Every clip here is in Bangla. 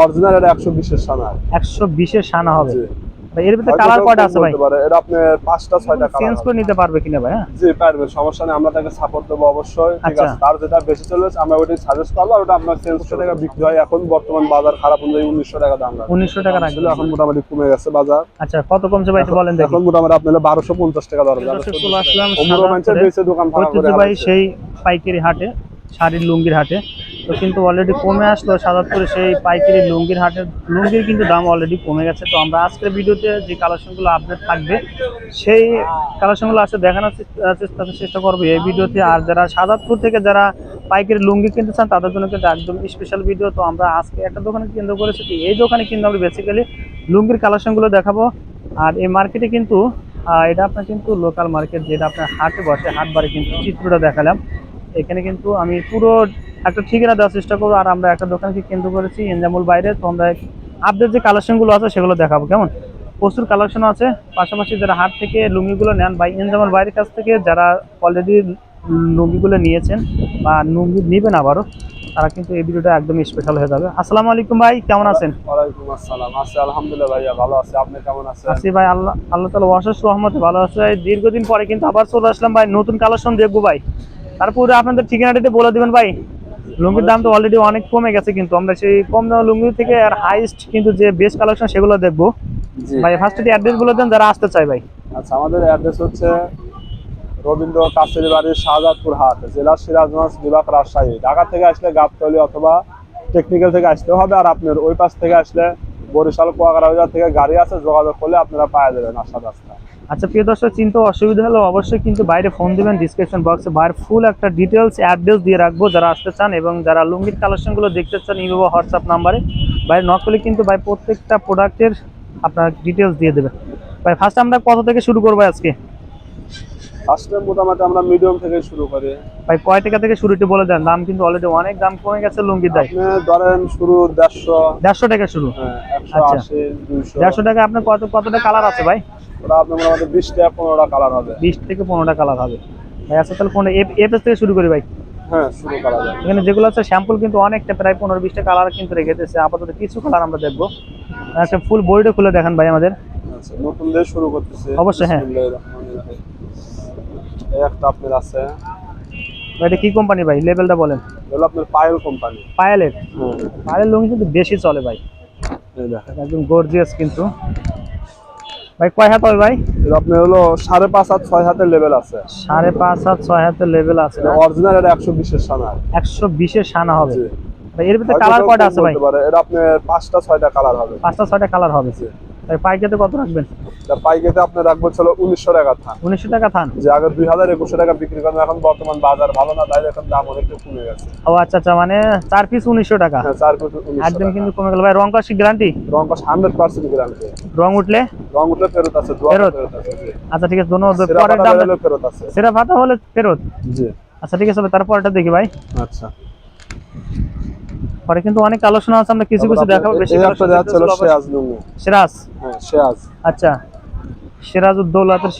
অরিজিনাল এটা 120 এর সানা। 120 এর সানা হবে ভাই। এর ভিতরে কালার কয়টা আছে ভাই? এটা আপনি 5টা 6টা কালার চেঞ্জ করে নিতে পারবে কিনা ভাই? জি পারবে, সমস্যা নেই, আমরা তাকে সাপোর্ট দেব অবশ্যই। ঠিক আছে, তার যেটা বেশি চলছে আমরা ওইটাই সাজেস্ট করব, আর ওটা আপনার 100 টাকা বিক্রি হয়। এখন বর্তমান বাজার খারাপ অনুযায়ী 1900 টাকা দাম রাখা। 1900 টাকা রাখছিল, এখন মোটামুটি কমে গেছে বাজার। আচ্ছা কত কমছে ভাই একটু বলেন দেখি। এখন মোটামুটি আপনাদের 1250 টাকা দর যাবে। চলে আসলাম দোকান ভাড়া করে ভাই সেই পাইকারি হাটে, শাড়ির লুঙ্গির হাটে। তো কিন্তু অলরেডি কমে আসলো সাদাতপুরে সেই পাইকারি লুঙ্গির হাটের লুঙ্গির কিন্তু দাম অলরেডি কমে গেছে। তো আমরা আজকের ভিডিওতে যে কালেকশনগুলো আপডেট থাকবে সেই কালেকশনগুলো আজকে দেখানোর চেষ্টা করবো এই ভিডিওতে। আর যারা সাদাতপুর থেকে যারা পাইকারি লুঙ্গি কিনতে চান তাদের জন্য কিন্তু একদম স্পেশাল ভিডিও। তো আমরা আজকে একটা দোকানে কেন্দ্র করেছি, এই দোকানে কিন্তু আমরা বেসিক্যালি লুঙ্গির কালেকশনগুলো দেখাবো। আর এই মার্কেটে কিন্তু এটা আপনার কিন্তু লোকাল মার্কেট, যেটা আপনার হাটে বসে, হাট বারে কিন্তু চিত্রটা দেখালাম। এখানে কিন্তু আমি পুরো একটা ঠিকানা দেওয়ার চেষ্টা করবো। আর আমরা একটা দোকানকে কেন্দ্র করেছি এনজামুল বাইরে। তো আমরা আপডেট যে কালেকশনগুলো আছে সেগুলো দেখাবো। কেমন প্রচুর কালেকশন আছে। পাশাপাশি যারা হাট থেকে লুঙ্গিগুলো নেন বা এনজামুল বাইরের কাছ থেকে যারা অলরেডি লুঙ্গিগুলো নিয়েছেন বা লুঙ্গি নেবেন আবারও, তারা কিন্তু এই ভিডিওটা একদম স্পেশাল হয়ে যাবে। আসসালামু আলাইকুম ভাই, কেমন আছেন? ওয়ালাইকুম আসসালাম। আছি আলহামদুলিল্লাহ ভাইয়া, ভালো আছি। আপনি কেমন আছেন? আছি ভাই, আল্লাহ তাআলা অশেষ রহমতে ভালো আছে। দীর্ঘদিন পরে কিন্তু আবার চলে আসলাম ভাই, নতুন কালেকশন দেখবো ভাই। তারপরে আপনাদের ঠিকানাটা বলে দিবেন ভাই। লুঙ্গির দাম তো অলরেডি অনেক কমে গেছে, কিন্তু আমরা সেই কম দাম লুঙ্গি থেকে আর হাইস্ট কিন্তু যে বেস্ট কালেকশন সেগুলো দেখবো ভাই। ফার্স্ট অ্যাড্রেস বলে দেন যারা আসতে চায় ভাই। আচ্ছা, আমাদের অ্যাড্রেস হচ্ছে রবীন্দ্র কাছেরি বাড়ি, শাহজাদপুর হাট, জেলা সিরাজগঞ্জ, বিভাগ রাজশাহী। ঢাকা থেকে আসলে গাবতলী অথবা টেকনিক্যাল থেকে আসতে হবে। আর আপনার ওই পাশ থেকে আসলে বরিশাল কুয়াকাটা থেকে গাড়ি আছে, যোগাযোগ করলে আপনারা পাওয়া যাবেন আসার রাস্তা। আচ্ছা প্রিয় দর্শক, চিন্তা অসুবিধা হলে অবশ্যই কিন্তু বাইরে ফোন দিবেন। ডিসক্রিপশন বক্সে বাইরে ফুল একটা ডিটেলস অ্যাড্রেস দিয়ে রাখবো যারা আসতে চান, এবং যারা লুঙ্গির কালেকশনগুলো দেখতে চান ইমো বা হোয়াটসঅ্যাপ নাম্বারে বাইরে নক করলে কিন্তু ভাই প্রত্যেকটা প্রোডাক্টের আপনার ডিটেলস দিয়ে দেবে ভাই। ফার্স্ট আমরা কত থেকে শুরু করবো আজকে? ফার্স্টে মোটামুটি আমরা মিডিয়াম থেকে শুরু করি ভাই। কয় টাকা থেকে শুরু একটু বলে দেন। দাম কিন্তু অলরেডি অনেক দাম কমে গেছে লুঙ্গির দাম। আপনি ধরেন শুরু 150 টাকা শুরু। হ্যাঁ, আচ্ছা 180 200 150 টাকা। আপনার কতটা কালার আছে ভাই? ওটা আপনার মোটামুটি 20 থেকে 15টা কালার হবে। 20 থেকে 15টা কালার হবে ভাই। আচ্ছা তাহলে কোন এফএস থেকে শুরু করি ভাই? হ্যাঁ, শুরু করা যায়। এখানে যেগুলো আছে স্যাম্পল কিন্তু অনেকটা, প্রায় 15-20টা কালার কিন্তু রেখে দিয়েছে। আপাতত কিছু কালার আমরা দেখবো। একটা ফুল বডিটা খুলে দেখান ভাই আমাদের। আচ্ছা, নতুন দিয়ে শুরু করতেছি অবশ্যই হ্যাঁ। এই একটা আপনার আছে ভাই, এটা কি কোম্পানি ভাই? লেভেলটা বলেন। হলো আপনার পায়েল কোম্পানি। পায়েলের। হ্যাঁ, পায়েলের লুঙ্গি কিন্তু বেশি চলে ভাই, এই দেখেন একদম গর্জিয়াস কিন্তু। ভাই কয় হাত হবে ভাই? এটা আপনার হলো 5.5 হাত 6 হাতের লেভেল আছে। 5.5 হাত 6 হাতের লেভেল আছে। অরিজিনাল এটা 120 এর সানা। 120 এর সানা হবে জি ভাই। এর ভিতরে কালার কয়টা আছে ভাই? এটা আপনার 5টা 6টা কালার হবে। 5টা 6টা কালার হবে। ভাই পাইকারিতে কত রাখবেন? এটা পাইকারিতে আপনি রাখবেন চলো 1900 টাকা থান। 1900 টাকা থান। যে আগে 2000-2100 টাকা বিক্রি করেন, এখন বর্তমান বাজার ভালো না, তাই এখন দাম অনেকটা কমে গেছে। ও আচ্ছা আচ্ছা, মানে 4 পিস 1900 টাকা। হ্যাঁ, 4 পিস 1900 একদম কিন্তু কমে গেল ভাই। রং কষি গ্যারান্টি? রং কস 100% গ্যারান্টি। রং উঠলে ফেরত আছে, ফেরত আছে। জি আচ্ছা ঠিক আছে, ধন্যবাদ। সেরা পরের ফাটা দাম হলে ফেরত আছে। সেরা ফাটা হলে ফেরত। জি আচ্ছা ঠিক আছে ভাই, তারপরটা দেখি ভাই। আচ্ছা, পরে কিন্তু অনেক কালেকশন আছে, আমরা কিছু কিছু দেখাবো। বেশি এই একটা যাচ্ছে হলো সিরাজ লুঙ্গি। সিরাজ। হ্যাঁ, সিরাজ। আচ্ছা, সিরাজউদ্দৌলাতের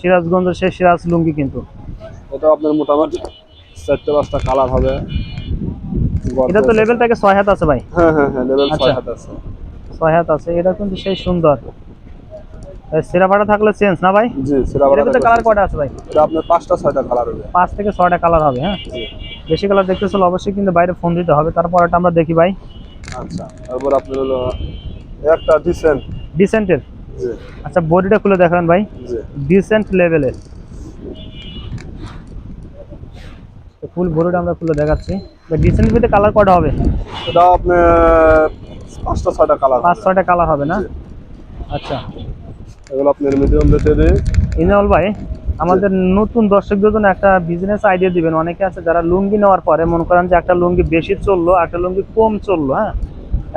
সিরাজগঞ্জের সেই সিরাজ লুঙ্গি কিন্তু। এটা আপনার মোটামুটি 4-5টা কালার হবে। এটা তো লেভেলটাকে 6 হাত আছে ভাই। হ্যাঁ হ্যাঁ হ্যাঁ, লেভেল 6 আচ্ছা হাত আছে। 6 হাত আছে। এটা কিন্তু সেই সুন্দর। সেরা ফাটা থাকলে চেঞ্জ না ভাই? জি, সেরা ফাটা। এটাতে কালার কয়টা আছে ভাই? এটা আপনার 5টা 6টা কালার হবে। 5 থেকে 6টা কালার হবে। হ্যাঁ, বেশি কালার দেখতে চলে অবশ্যই কিন্তু বাইরে ফোন দিতে হবে। তারপরটা আমরা দেখি ভাই। আচ্ছা, তারপর আপনার হলো একটা ডিসেন্টের। জি আচ্ছা, বডিটা খুলে দেখান ভাই। জি ডিসেন্ট লেভেলের ফুল বডিটা আমরা খুলে দেখাচ্ছি। ডিসেন্ট ভিতরে কালার কয়টা হবে? এটা আপনার 5টা 6টা কালার। 5-6টা কালার হবে না? আচ্ছা, এগুলো আপনার মিডিয়াম রেটে। ইনাল ভাই, আমাদের নতুন দর্শকদের জন্য একটা বিজনেস আইডিয়া দিবেন। অনেকে আছে যারা লুঙ্গি নেওয়ার পরে মনে করেন যে একটা লুঙ্গি বেশি চললো, একটা লুঙ্গি কম চললো। হ্যাঁ,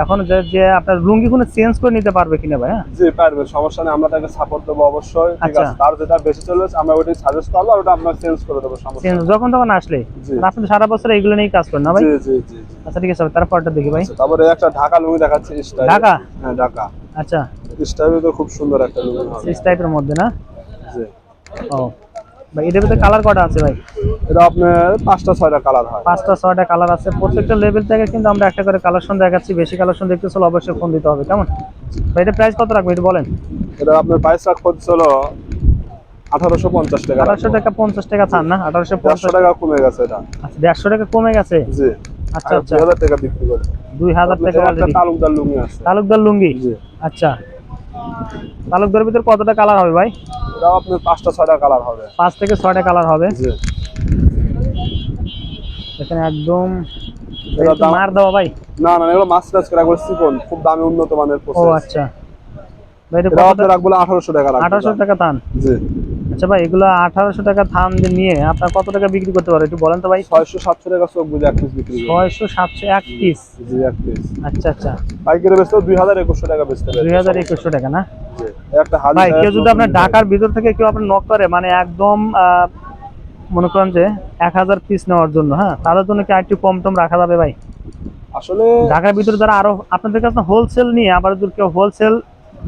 এখন যে আপনার লুঙ্গি কোনো চেঞ্জ করে নিতে পারবে কিনা ভাই? হ্যাঁ জি পারবে, সমস্যা নেই, আমরা তাকে সাপোর্ট দেবো অবশ্যই। ঠিক আছে, তার যেটা বেশি চলছে আমরা ওইটাই সাজেস্ট করব, আর ওটা আমরা চেঞ্জ করে দেবো, সমস্যা নেই। যখন তখন আসলে আপনি সারা বছর এগুলো নিয়েই কাজ করেন না ভাই? জি জি জি। আচ্ছা ঠিক আছে, তারপরটা দেখি ভাই। তারপরে একটা ঢাকা লুঙ্গি দেখাচ্ছি স্টাইল। ঢাকা? হ্যাঁ, ঢাকা। আচ্ছা, স্টাইল তো খুব সুন্দর একটা লুঙ্গি হবে। এই টাইপের মধ্যে না? জি। ও ভাই এটার ভিতরে কালার কটা আছে ভাই? এটা আপনার 5টা 6টা কালার হয়। 5টা 6টা কালার আছে, প্রত্যেকটা লেভেল থেকে কিন্তু আমরা একটা করে কালেকশন দেখাচ্ছি। বেশি কালেকশন দেখতে চলে অবশ্যই ফোন দিতে হবে, কেমন ভাই? এটা প্রাইস কত রাখবে একটু বলেন। এটা আপনার প্রাইস রাখতে হচ্ছিল 1850 টাকা। 1800 টাকা 50 টাকা চান না? 1850 150 টাকা কমে গেছে এটা। আচ্ছা 150 টাকা কমে গেছে। জি আচ্ছা আচ্ছা 2000 টাকা বিক্রি করে। 2000 টাকা একটা অলরেডি। তালুকদার লুঙ্গি আছে। তালুকদার লুঙ্গি, জি আচ্ছা তালুকদারের ভিতর কতটা কালার হবে ভাই? এটা আপনার 5টা 6টা কালার হবে। 5 থেকে 6টা কালার হবে। জি এখানে একদম এটা দাম মার দেওয়া ভাই। না না এগুলো মাছ টাচ করা করে চিকন, খুব দামি উন্নত মানের ও প্রসেস। আচ্ছা ভাই এটা এটা কত আপনি রাখবো 1800 টাকা রাখবো। 1800 টাকা থান। জি আচ্ছা ভাই এগুলো 1800 টাকা থান দিয়ে নিয়ে আপনার কত টাকা বিক্রি করতে পারো একটু বলেন তো ভাই? 600 700 টাকা চোখ বুঝে এক পিস বিক্রি করে। 600 700 এক পিস। জি এক পিস। আচ্ছা আচ্ছা পাইকারি বেচতে 2100 টাকা বেচতে পারে। 2100 টাকা না জি একটা হালি ভাই? কেউ যদি আপনার ঢাকার ভিতর থেকে কেউ আপনার নক করে মানে একদম মনে করেন যে 1000 পিস নেওয়ার জন্য, হ্যাঁ তাদের জন্য কি আরেকটু কম টম রাখা যাবে ভাই? আসলে ঢাকার ভিতরে যারা আরো আপনাদের কাছে হোলসেল নিয়ে আবার যদি কেউ হোলসেল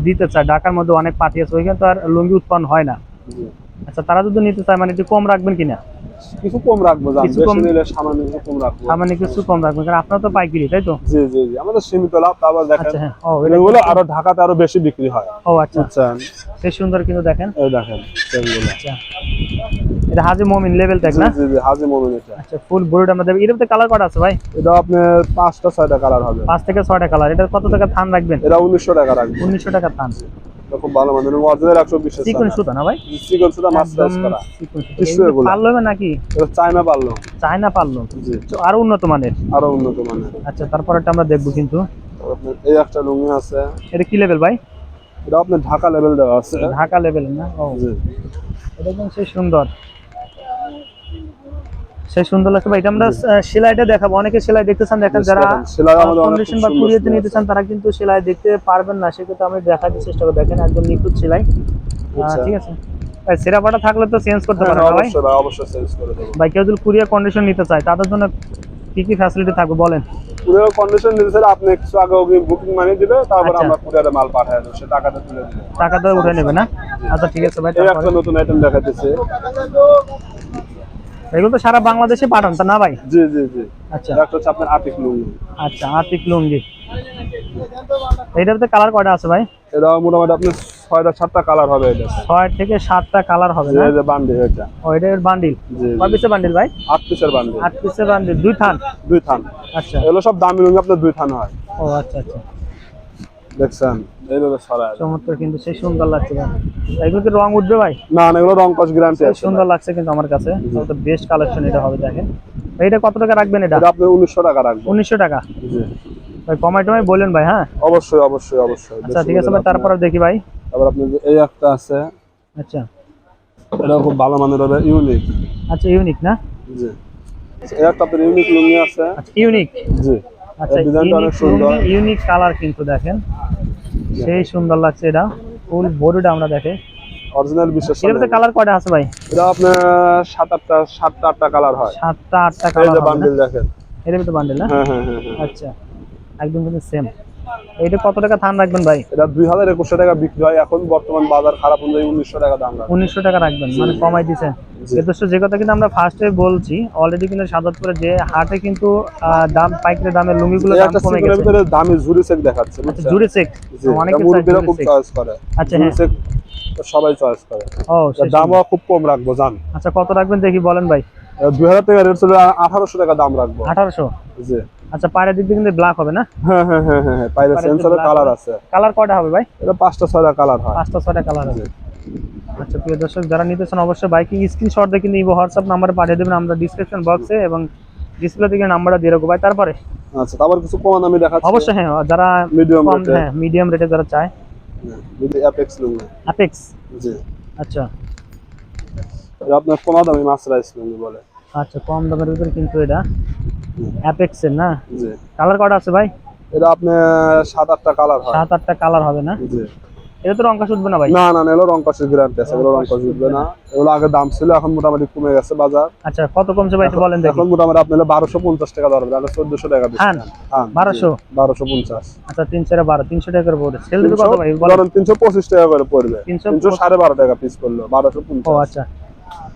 দিতে চায়, ঢাকার মধ্যে অনেক পার্টি আছে ওইখানে তো আর লুঙ্গি উৎপন্ন হয় না। জি, আচ্ছা তারা যদি নিতে চায় মানে একটু কম রাখবেন কিনা? কিছু কম রাখবো জান, কিছু বেশি কম- নিলে সামান্য কিছু কম রাখবো। সামান্য কিছু কম রাখবেন কারণ আপনার তো পাইকারি, তাই তো? জি জি জি আমাদের সীমিত লাভ। তারপর দেখেন আচ্ছা হ্যাঁ ও এটা এগুলো আরো ঢাকাতে আরো বেশি বিক্রি হয়। ও আচ্ছা বুঝছেন? বেশ সুন্দর কিন্তু দেখেন। এই দেখেন সেগুলো। আচ্ছা এটা হাজি মমিন লেভেল ট্যাগ জি না? জি জি হাজি মোমিন এটা। আচ্ছা ফুল বডিটা আমাদের এর মধ্যে কালার কত আছে ভাই? এটা আপনার 5টা 6টা কালার হবে। 5 থেকে 6টা কালার। এটা কত টাকা থান রাখবেন? এটা 1900 টাকা রাখবে। 1900 টাকা থান। এটা খুব ভালো মানের অরিজিনাল 120 চিকন সুতা না ভাই? চিকন সুতা মাছ টাচ করা। চিকন সুতা। টিস্যু এগুলো এগুলো। পারলো হবে নাকি? এটা চায়না পারলো। চায়না পারলো। জি তো আরো উন্নত মানের। আরো উন্নত মানের। আচ্ছা তারপরটা আমরা দেখবো কিন্তু। তারপর আপনার এই একটা লুঙ্গি আছে। এটা কি লেভেল ভাই? এটা আপনার ঢাকা লেভেল দেওয়া আছে। ঢাকা লেভেল না? ও জি এটা কিন্তু সেই সুন্দর, সেই সুন্দর লাগছে ভাই। এটা আমরা সেলাইটা দেখাবো, অনেকে সেলাই দেখতে চান, দেখেন যারা সেলাই আমাদের অনেক কন্ডিশন বা সুন্দর কুরিয়াতে সেলাই নিতে আছে। চান তারা কিন্তু সেলাই দেখতে পারবেন না, সেক্ষেত্রে আমি দেখাতে চেষ্টা করব। দেখেন একদম নিখুঁত সেলাই। আচ্ছা। ঠিক আছে ভাই, সেরাপাটা থাকলে তো চেঞ্জ করতে হ্যাঁ, পারেন না ভাই? অবশ্যই ভাই অবশ্যই চেঞ্জ করে দেবো। ভাই কেউ যদি কুরিয়ার কন্ডিশন নিতে চায় তাদের জন্য কি কি ফ্যাসিলিটি থাকবে বলেন? পুরো কন্ডিশন দিতে আপনি কিছু আগে বুকিং মানি দিবে, তারপর আচ্ছা। আমরা কুরিয়ারে মাল পাঠিয়ে দেবো, সে টাকাটা তুলে দিবে। টাকাটা উঠে নেবে না? আচ্ছা ঠিক আছে ভাই। এই তারপরে একটা নতুন আইটেম দেখাইতেছে। এগুলো তো সারা বাংলাদেশে পাঠান তা না ভাই? জি জি জি আচ্ছা এটা হচ্ছে আপনার আতিক লুঙ্গি। আচ্ছা আতিক লুঙ্গি। এইটাতে কালার কয়টা আছে ভাই? এটা মোটামুটি আপনার 6টা 7টা কালার হবে। এটা 6 থেকে 7টা কালার হবে না? এই যে বান্ডিল এটা। ও এটা বান্ডিল। জি কয় পিসের বান্ডিল ভাই? 8 পিসের বান্ডিল। 8 পিসের বান্ডিল, 2 থান। 2 থান। আচ্ছা এগুলো সব দামি লুঙ্গি আপনার 2 থান হয়। ও আচ্ছা আচ্ছা দেখছেন এইভাবে ছড়ায়। চমৎকার কিন্তু সেই সুন্দর লাগছে ভাই। এগুলো কি রং উঠবে ভাই? না না এগুলো রং কস গ্যারান্টি সেই আছে। সুন্দর লাগছে কিন্তু আমার কাছে। তো বেস্ট কালেকশন এটা হবে দেখেন। ভাই এটা কত টাকা রাখবেন এটা? এটা আপনি 1900 টাকা রাখবেন। 1900 টাকা। জি ভাই কমাই টমাই বলেন ভাই। হ্যাঁ অবশ্যই অবশ্যই অবশ্যই। আচ্ছা ঠিক আছে ভাই, তারপরে দেখি ভাই। তারপর আপনি এই একটা আছে, আচ্ছা এটা খুব ভালো মানের হবে, ইউনিক। আচ্ছা ইউনিক না? জি এই একটা আপনার ইউনিক লুঙ্গি আছে। আচ্ছা ইউনিক। জি আচ্ছা এর ডিজাইনটা অনেক সুন্দর। ইউনিক কালার কিন্তু দেখেন সেই সুন্দর লাগছে। এটা ফুল বডিটা আমরা দেখে। অরিজিনাল বিশেষ এটাতে কালার কয়টা আছে ভাই? এটা আপনার 7-8টা 8টা কালার হয়। 7টা 8টা এই কালার যে হবে না? বান্ডিল দেখেন। এর ভিতরে বান্ডেল না? হ্যাঁ হ্যাঁ হ্যাঁ হ্যাঁ। আচ্ছা একদম কিন্তু সেম। এটা কত টাকা থান রাখবেন ভাই? এটা 2100 টাকা বিক্রি হয়, এখন বর্তমান বাজার খারাপ অনুযায়ী 1900 টাকা দাম রাখে। 1900 টাকা রাখবেন মানে কমাই দিয়েছেন। জি। যথেষ্ট যে কথা কিন্তু আমরা ফার্স্টে বলছি অলরেডি কিন্তু সাদাতপুরে যে হাটে কিন্তু দাম পাইকারি দামের লুঙ্গিগুলো এই দাম একটা কমে সিঙ্গেলের গেছে। ভিতরে দামি ঝুরি সেক দেখাচ্ছে, আচ্ছা বুঝছেন? জুড়ে চেক জি অনেকে এটা মুরব্বিরা খুব চয়েস করে। আচ্ছা ঝুরি হ্যাঁ সেক তো সবাই চয়েস করে। ও এর দামও খুব কম রাখবো জান। আচ্ছা কত রাখবেন দেখি বলেন ভাই? 2000 টাকা রেট ছিল, 1800 টাকা দাম রাখবো। 1800। জি আচ্ছা পায়ের দিক দিয়ে কিন্তু ব্ল্যাক হবে না? হ্যাঁ হ্যাঁ হ্যাঁ হ্যাঁ হ্যাঁ পাইরে পায়ের সেন্সরের black কালার হবে। আছে। কালার কয়টা হবে ভাই? এটা 5টা 6টা কালার হয়। 5টা 6টা কালার জি হবে। আচ্ছা প্রিয় দর্শক যারা নিতেছেন অবশ্যই বাইকে স্ক্রিনশট দিয়ে কিন্তু হোয়াটসঅ্যাপ নাম্বারে পাঠিয়ে দেবেন, আমরা ডিসক্রিপশন বক্সে এবং ডিসপ্লে থেকে নাম্বারটা দিয়ে রাখবো ভাই। তারপরে আচ্ছা তারপর কিছু কম দামি দেখাচ্ছি। অবশ্যই হ্যাঁ যারা মিডিয়াম কম রেটে। হ্যাঁ মিডিয়াম রেটে যারা চায়। যদি অ্যাপেক্স লুঙ্গি। অ্যাপেক্স। জি আচ্ছা এটা আপনার কম দামি মাছ রাইস লুঙ্গি বলে। আচ্ছা কম দামের ভিতরে কিন্তু এটা অ্যাপেক্সের না? জি কালার কয়টা আছে ভাই? এটা আপনার 7-8টা কালার হয়। 7-8টা কালার হবে না? জি এটা তো রংকাশ উঠবে না ভাই? না না না এগুলো রং কষের গ্যারান্টি আছে, এগুলো রং কষ উঠবে না। এগুলো আগে দাম ছিল, এখন মোটামুটি কমে গেছে বাজার। আচ্ছা কত কমছে ভাই একটু বলেন দেখি। এখন মোটামুটি আপনার 1250 টাকা ধরবে, আগে 1400 টাকা হ্যাঁ দিচ্ছেন। 1200। 1250। আচ্ছা 3 4 12 300 টাকা করে পড়ে। সেল দিবে কত ভাই বলেন? ধরেন 325 টাকা করে পড়বে। 300 312 টাকা পিস পড়লো, 1250। ও আচ্ছা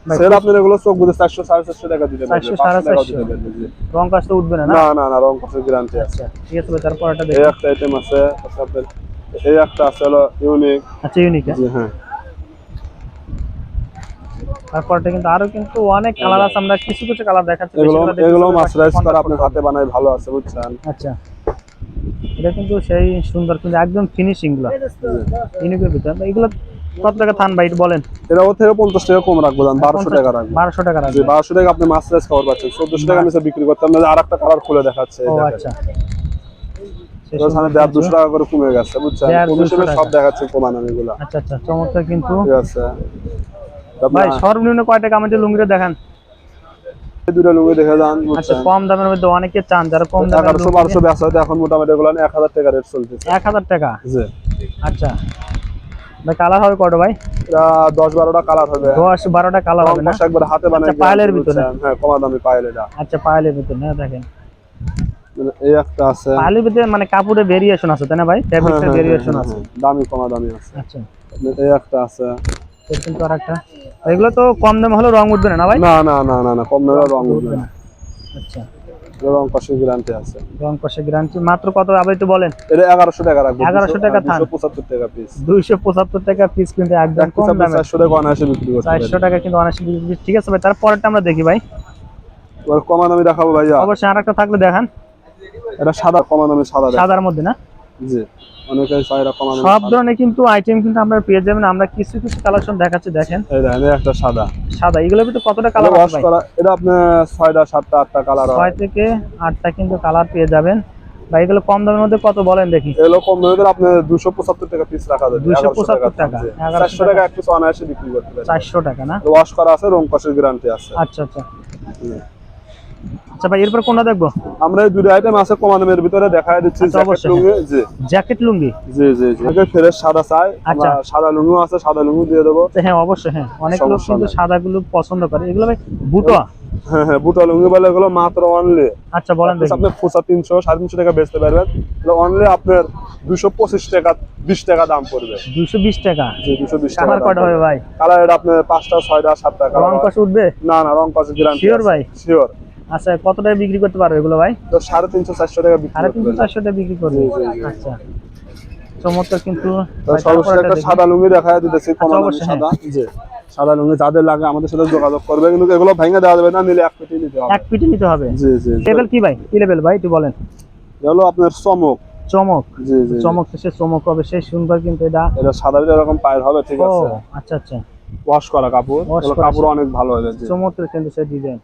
ভাই, সেল আপনার এগুলো চোখ বুঝে 400 450 টাকা দিতে পারবেন, 400 500 টাকা 450 দিতে পারবেন জি। রং কাজ তো উঠবে না না? না না না, রং কষের গ্যারান্টি আছে। আচ্ছা ঠিক আছে ভাই, তারপর এটা এই দেখি। একটা আইটেম আছে, তারপর আপনার এই একটা আছে হলো ইউনিক। আচ্ছা ইউনিক। জি হ্যাঁ, তারপরটা কিন্তু আরো কিন্তু অনেক কালার আছে, আমরা কিছু কিছু কালার দেখাচ্ছি। এগুলো বেশিরভাগ দেখতেছি এগুলো ভাই মাসরাইজ করে contact আপনি করতে হাতে হবে। বানাই ভালো আছে বুঝছেন। আচ্ছা এটা কিন্তু সেই সুন্দর, কিন্তু একদম ফিনিশিং গুলো ইউনিকের ভিতর। এগুলো কত টাকা থান ভাই একটু বলেন? এটা ওর থেকে 50 টাকা কম রাখবো, 1200 টাকা রাখবো। 1200 টাকা জি রাখবেন। 1200 টাকা আপনি মাসরাইজ খাবার পাচ্ছেন, 1400 টাকা নিচে বিক্রি করতে আমরা আরেকটা কালার খুলে দেখাচ্ছে। ও এই দেখেন আচ্ছা, সেই এগুলো সুন্দর 250 টাকা করে কমে গেছে বুঝছেন, 250 কমিশনে সব টাকা। দেখাচ্ছে কমানো এগুলো। আচ্ছা আচ্ছা চমৎকার কিন্তু। ঠিক আছে ভাই সর্বনিম্ন কয় টাকা আমাদের লুঙ্গিটা দেখান? দুটো লুঙ্গি দেখে যান আচ্ছা বুঝছেন। কম দামের মধ্যে অনেকে চান, যারা কম দামের 1100 1200 বেচা হতে এখন মোটামুটি এগুলো 1000 টাকা রেট চলতেছে। 1000 টাকা। জি আচ্ছা ভাই কালার হবে কত ভাই? এটা 10 12টা কালার হবে, 10 12টা কালার হবে না? কষা একবার হাতে বানাই আচ্ছা, পায়েলের ভিতরে? হ্যাঁ কমা দামি পায়েল এটা। আচ্ছা পায়েলের ভিতর না, দেখেন এই একটা আছে, পায়েলের ভিতরে মানে কাপড়ের ভেরিয়েশন আছে তাই না ভাই? ফেব্রিক্সের ভেরিয়েশন আছে। দামি কমা দামি আছে। আচ্ছা এই একটা আছে, এর কিন্তু আরেকটা। এগুলো তো কম দামে হলে রং উঠবে না না ভাই? না না না না না, কম দামে রং উঠবে না, আচ্ছা রং কষের গ্যারান্টি আছে। রং কষে গ্যারান্টি। মাত্র কত আবার একটু বলেন? এটা 1100 টাকা রাখবো, 1100 টাকা থান। 275 টাকা পিস। 275 টাকা পিস, কিন্তু একদম কম দামে। 400 টাকা অনায়াসে বিক্রি করতে পারবেন। 400 টাকা কিন্তু অনেক বিক্রি। ঠিক আছে ভাই, তারপরটা আমরা দেখি ভাই। ওর কমা দামি দেখাবো ভাইয়া। অবশ্যই আরেকটা থাকলে দেখান। এটা সাদা কমা দামি সাদা দেখাবো। সাদার মধ্যে না? জি অনেকে চাইরা কমা দামি সব ধরনের কিন্তু আইটেম কিন্তু আমরা পেয়ে যাবেন। আমরা কিছু কিছু কালেকশন দেখাচ্ছি, দেখেন এই দেখেন এই একটা সাদা। সাদা। এগুলোর ভিতরে কতটা এটা কালার ওয়াশ আছে ভাই? করা, এটা আপনি 6টা 7টা 8টা কালার 6 হয়। থেকে 8টা কিন্তু কালার পেয়ে যাবেন ভাই। এগুলো কম দামের মধ্যে কত বলেন দেখি? এগুলো কম দামে আপনি 275 টাকা পিস রাখা যাবে। 275 টাকা। 400 টাকা এক পিস অনায়াসে বিক্রি করতে পারবেন। 400 টাকা না? ওয়াশ করা আছে, রং কষের গ্যারান্টি আছে। আচ্ছা আচ্ছা আচ্ছা ভাই, এরপর কোনটা দেখবো? আমরা এই দুটো আইটেম আছে কম দামের ভিতরে দেখায় দিচ্ছি। আচ্ছা, জ্যাকেট অবশ্যই, লুঙ্গি জি জ্যাকেট লুঙ্গি। জি জি জি আগে ফ্রেশ সাদা চাই আমরা, আচ্ছা। সাদা লুঙ্গি আছে, সাদা লুঙ্গি দিয়ে দেবো। হ্যাঁ অবশ্যই, হ্যাঁ অনেক লোক সমস্যা কিন্তু নাই। সাদাগুলো পছন্দ করে। এগুলো ভাই বুটোয়া? হ্যাঁ হ্যাঁ বুটা লুঙ্গি বলে এগুলো মাত্র অনলি, আচ্ছা বলেন দেখি। আপনি ফুসা 300 350 টাকা বেচতে পারবেন। এগুলো অনলি আপনার 225 টাকা 20 টাকা দাম পড়বে। 220 টাকা। জি 220 টাকা। কালার কয়টা হবে ভাই? কালার এটা আপনার 5টা 6টা 7টা রং কালার। কষ উঠবে? না না, রং কষের গ্যারান্টি Sure ভাই? শিওর। আচ্ছা কত টাকা বিক্রি করতে পারবে এগুলো ভাই? তো 350 400 টাকা বিক্রি করতে 350 পারবেন। 400 টাকা বিক্রি করবে। জি, জি, জি। আচ্ছা চমৎকার কিন্তু তো ভাই। সর্বশেষ তারপরে একটা দেখি। সাদা লুঙ্গি দেখায় দিতেছি, কম দামি অবশ্যই, সাদা। জি সাদা লুঙ্গি যাদের লাগে আমাদের সাথে যোগাযোগ করবে, কিন্তু এগুলো ভেঙে দেওয়া যাবে না, নিলে এক পেটি নিতে হবে। এক পিটি নিতে হবে? জি জি লেভেল কি ভাই? কি লেভেল ভাই একটু বলেন? এগুলো আপনার চমক। চমক? জি জি চমক তো সে চমক হবে, সেই সুন্দর কিন্তু এটা। এটা সাদা এরকম পায়ের হবে, ঠিক ও আছে। আচ্ছা আচ্ছা ওয়াশ করা কাপড়, Wash এগুলো করা কাপড় অনেক ভালো হবে। জি চমৎকার কিন্তু সে ডিজাইন।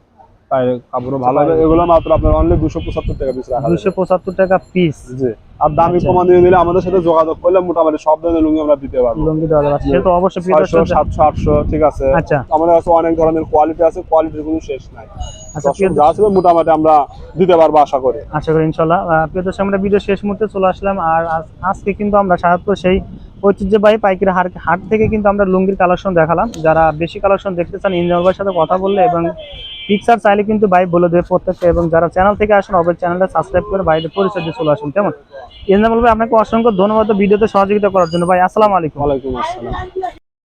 পায়ের কাপড় ভালো হবে। এগুলো মাত্র আপনার অনলি 275 টাকা পিস রাখা যাবে। 275 টাকা পিস। জি আর দামি আচ্ছা। কমা দিয়ে নিলে আমাদের সাথে যোগাযোগ করলে মোটামুটি সব ধরনের লুঙ্গি আমরা দিতে পারবো। লুঙ্গি দেওয়া যাবে, সে তো অবশ্যই প্রিয় 600 দর্শক। 700 800 ঠিক আছে। আচ্ছা আমাদের কাছে অনেক ধরনের কোয়ালিটি আছে, কোয়ালিটির কোনো শেষ নাই। আচ্ছা দর্শক যা আছে মোটামুটি আমরা দিতে পারবো আশা করি। আশা করি ইনশাল্লাহ। প্রিয় দর্শক আমরা ভিডিও শেষ মুহূর্তে চলে আসলাম। আর আজকে কিন্তু আমরা সাহায্য সেই ঐতিহ্যবাহী পাইকারি হাট থেকে কিন্তু আমরা লুঙ্গির কালেকশন দেখালাম। যারা বেশি কালেকশন দেখতে চান ইঞ্জিনিয়ার ভাইয়ের সাথে কথা বললে এবং পিকচার চাইলে কিন্তু ভাই বলে দেবে প্রত্যেকটা। এবং যারা চ্যানেল থেকে আসেন অবশ্যই চ্যানেলটা সাবস্ক্রাইব করে বাইরের পরিচয় দিয়ে চলে আসুন। কেমন ইঞ্জিনিয়ার ভাই, আপনাকে অসংখ্য ধন্যবাদ ভিডিওতে সহযোগিতা করার জন্য ভাই। আসসালামু আলাইকুম। ওয়ালাইকুম আসসালাম।